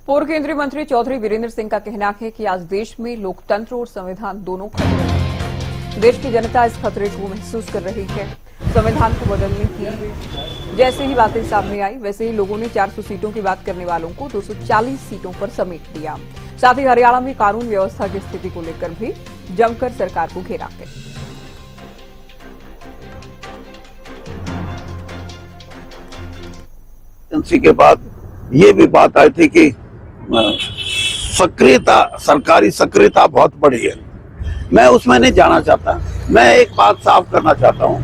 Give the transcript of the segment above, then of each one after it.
पूर्व केंद्रीय मंत्री चौधरी वीरेंद्र सिंह का कहना है कि आज देश में लोकतंत्र और संविधान दोनों खतरे में हैं। देश की जनता इस खतरे को महसूस कर रही है। संविधान को बदलने की जैसे ही बातें सामने आई, वैसे ही लोगों ने 400 सीटों की बात करने वालों को 240 सीटों पर समेट दिया। साथ ही हरियाणा में कानून व्यवस्था की स्थिति को लेकर भी जमकर सरकार को घेरा है। एजेंसी के बाद ये भी बात आई थी कि सक्रियता, सरकारी सक्रियता बहुत बढ़ी है। मैं उसमें नहीं जाना चाहता। मैं एक बात साफ करना चाहता हूं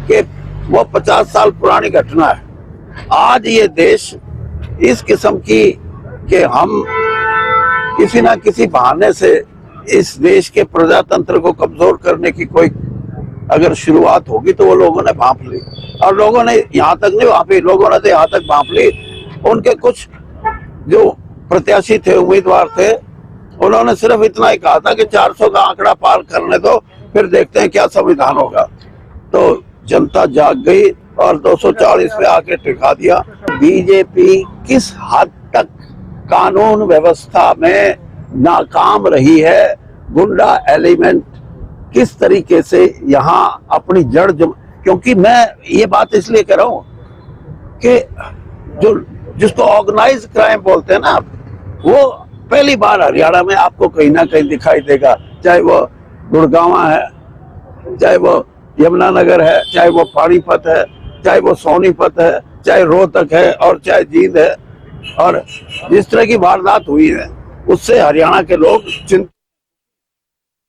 कि वो 50 साल पुरानी घटना है। आज ये देश इस किस्म की कि हम किसी ना किसी बहाने से इस देश के प्रजातंत्र को कमजोर करने की कोई अगर शुरुआत होगी तो वो लोगों ने भांप ली, और लोगों ने यहाँ तक नहीं भांपी, लोगों ने तो यहाँ तक भांप ली। उनके कुछ जो प्रत्याशी थे, उम्मीदवार थे, उन्होंने सिर्फ इतना ही कहा था कि 400 का आंकड़ा पार करने दो, फिर देखते हैं क्या संविधान होगा। तो जनता जाग गई और 240 पे आके टिका दिया। बीजेपी किस हद तक कानून व्यवस्था में नाकाम रही है, गुंडा एलिमेंट किस तरीके से यहाँ अपनी जड़ क्योंकि मैं ये बात इसलिए कह रहा हूँ कि जो जिसको ऑर्गेनाइज क्राइम बोलते हैं ना, वो पहली बार हरियाणा में आपको कहीं ना कहीं दिखाई देगा। चाहे वो गुड़गांव है, चाहे वो यमुनानगर है, चाहे वो पानीपत है, चाहे वो सोनीपत है, चाहे रोहतक है और चाहे जींद है। और जिस तरह की वारदात हुई है उससे हरियाणा के लोग चिंतित